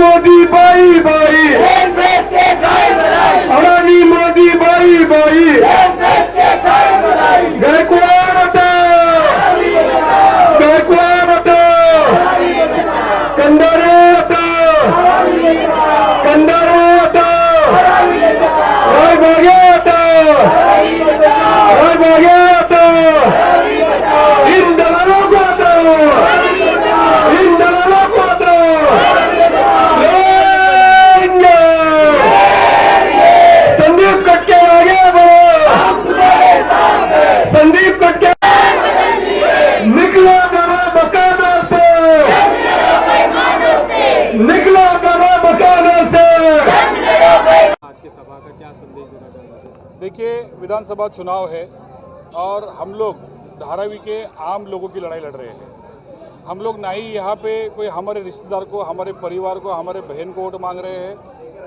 Modi by by, Adani Modi by by, Gaikwad हटाओ, गायकवाड हटाओ, कंदारे हटाओ, कंदारे हटाओ, राय बागे हटाओ, राय बागे हटाओ, इन दलालों को हटाओ, इन दलालों को हटाओ, लेंगे संदीप कटके आगे बढ़ो, संदीप कटके निकलो मेरे मकानों से, निकलो मेरे मकानों से। आज के सभा का क्या संदेश देना चाहेंगे? देखिए, विधानसभा चुनाव है और हम लोग धारावी के आम लोगों की लड़ाई लड़ रहे हैं। हम लोग ना ही यहाँ पे कोई हमारे रिश्तेदार को, हमारे परिवार को, हमारे बहन को वोट मांग रहे हैं,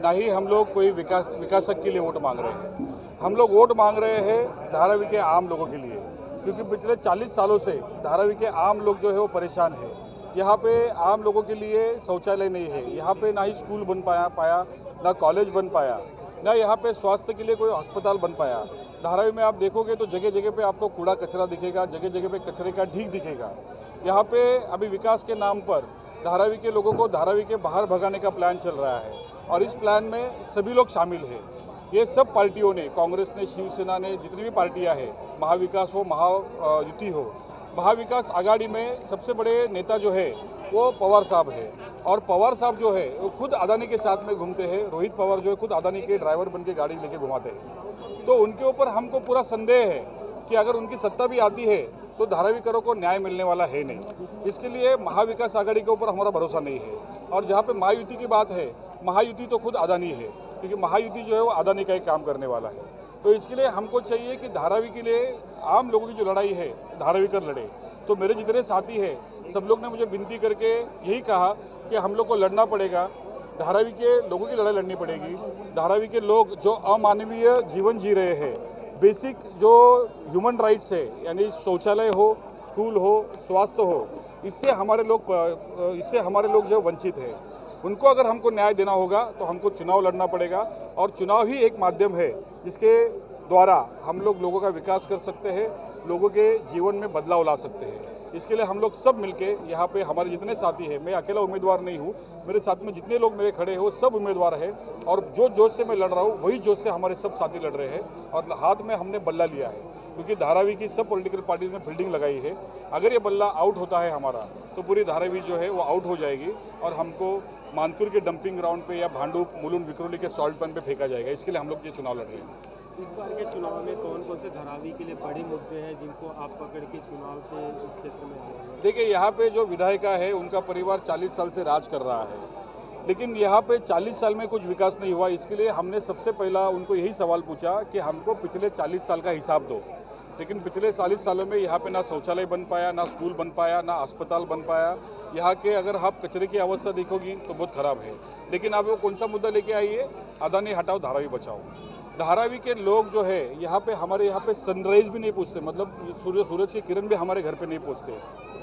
ना ही हम लोग कोई विकासक के लिए वोट मांग रहे हैं। हम लोग वोट मांग रहे हैं धारावी के आम लोगों के लिए, क्योंकि पिछले 40 सालों से धारावी के आम लोग जो है वो परेशान है। यहाँ पे आम लोगों के लिए शौचालय नहीं है, यहाँ पे ना ही स्कूल बन पाया, ना कॉलेज बन पाया, ना यहाँ पे स्वास्थ्य के लिए कोई अस्पताल बन पाया। धारावी में आप देखोगे तो जगह जगह पे आपको कूड़ा कचरा दिखेगा, जगह जगह पे कचरे का ढीक दिखेगा। यहाँ पे अभी विकास के नाम पर धारावी के लोगों को धारावी के बाहर भगाने का प्लान चल रहा है और इस प्लान में सभी लोग शामिल हैं। ये सब पार्टियों ने, कांग्रेस ने, शिवसेना ने, जितनी भी पार्टियाँ हैं, महाविकास हो, महायुति हो, महाविकास आघाड़ी में सबसे बड़े नेता जो है वो पवार साहब है और पवार साहब जो है वो खुद अदानी के साथ में घूमते हैं। रोहित पवार जो है खुद अदानी के ड्राइवर बन के गाड़ी लेके घुमाते हैं। तो उनके ऊपर हमको पूरा संदेह है कि अगर उनकी सत्ता भी आती है तो धारावीकरों को न्याय मिलने वाला है नहीं। इसके लिए महाविकास आघाड़ी के ऊपर हमारा भरोसा नहीं है। और जहाँ पे महायुति की बात है, महायुति तो खुद अदानी है, क्योंकि महायुति जो है वो अदानी का ही काम करने वाला है। तो इसके लिए हमको चाहिए कि धारावी के लिए आम लोगों की जो लड़ाई है धारावीकर लड़े। तो मेरे जितने साथी हैं सब लोग ने मुझे विनती करके यही कहा कि हम लोग को लड़ना पड़ेगा, धारावी के लोगों की लड़ाई लड़नी पड़ेगी। धारावी के लोग जो अमानवीय जीवन जी रहे हैं, बेसिक जो ह्यूमन राइट्स है, यानी शौचालय हो, स्कूल हो, स्वास्थ्य हो, इससे हमारे लोग जो वंचित हैं, उनको अगर हमको न्याय देना होगा तो हमको चुनाव लड़ना पड़ेगा। और चुनाव ही एक माध्यम है जिसके द्वारा हम लोग लोगों का विकास कर सकते हैं, लोगों के जीवन में बदलाव ला सकते हैं। इसके लिए हम लोग सब मिलके यहाँ पे हमारे जितने साथी हैं, मैं अकेला उम्मीदवार नहीं हूँ, मेरे साथ में जितने लोग मेरे खड़े हैं वो सब उम्मीदवार हैं और जो जोश से मैं लड़ रहा हूँ वही जोश से हमारे सब साथी लड़ रहे हैं। और हाथ में हमने बल्ला लिया है, क्योंकि धारावी की सब पॉलिटिकल पार्टीज में फील्डिंग लगाई है। अगर ये बल्ला आउट होता है हमारा तो पूरी धारावी जो है वो आउट हो जाएगी और हमको मानपुर के डंपिंग ग्राउंड पे या भांडू मुलुंड विक्रोली के सॉल्ट पैन पे फेंका जाएगा। इसके लिए हम लोग ये चुनाव लड़ रहे हैं। इस बार के चुनाव में कौन कौन से धारावी के लिए बड़े मुद्दे हैं जिनको आप पकड़ के चुनाव से इस क्षेत्र में आए हैं? देखिए, यहाँ पे जो विधायिका है उनका परिवार 40 साल से राज कर रहा है, लेकिन यहाँ पे 40 साल में कुछ विकास नहीं हुआ। इसके लिए हमने सबसे पहला उनको यही सवाल पूछा कि हमको पिछले 40 साल का हिसाब दो। लेकिन पिछले 40 सालों में यहाँ पे ना शौचालय बन पाया, ना स्कूल बन पाया, ना अस्पताल बन पाया। यहाँ के अगर आप कचरे की अवस्था देखोगी तो बहुत ख़राब है। लेकिन आप वो कौन सा मुद्दा लेके आइए, अदानी हटाओ धारावी बचाओ। धारावी के लोग जो है यहाँ पे हमारे यहाँ पे सनराइज भी नहीं पूछते, मतलब सूरज की किरण भी हमारे घर पे नहीं पहुँचते।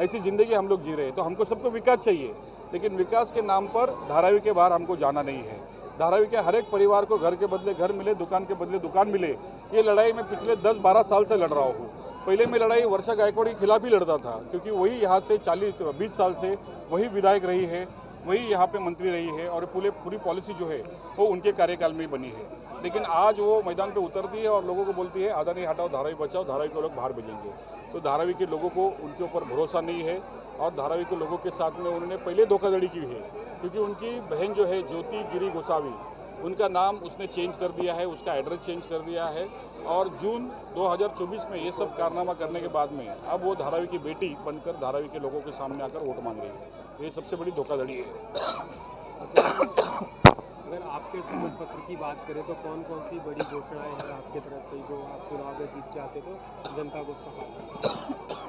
ऐसी ज़िंदगी हम लोग जी रहे हैं। तो हमको सबको विकास चाहिए, लेकिन विकास के नाम पर धारावी के बाहर हमको जाना नहीं है। धारावी के हर एक परिवार को घर के बदले घर मिले, दुकान के बदले दुकान मिले। ये लड़ाई मैं पिछले 10-12 साल से लड़ रहा हूँ। पहले मैं लड़ाई वर्षा गायकवाड़ के खिलाफ ही लड़ता था, क्योंकि वही यहाँ से 40-20 साल से वही विधायक रही है, वही यहाँ पे मंत्री रही है और पूरी पॉलिसी जो है वो उनके कार्यकाल में ही बनी है। लेकिन आज वो मैदान पे उतरती है और लोगों को बोलती है अदानी हटाओ धारावी बचाओ, धारावी के लोग बाहर भेजेंगे। तो धारावी के लोगों को उनके ऊपर भरोसा नहीं है और धारावी के लोगों के साथ में उन्होंने पहले धोखाधड़ी की है, क्योंकि उनकी बहन जो है ज्योति गिरी गोसावी, उनका नाम उसने चेंज कर दिया है, उसका एड्रेस चेंज कर दिया है और जून 2024 में ये सब कारनामा करने के बाद में अब वो धारावी की बेटी बनकर धारावी के लोगों के सामने आकर वोट मांग रही है। ये सबसे बड़ी धोखाधड़ी है। अगर आपके शपथ पत्र की बात करें तो कौन कौन सी बड़ी घोषणाएं हैं आपके तरफ से जो आप चुनाव में जीत के आते तो जनता को उसका फायदा?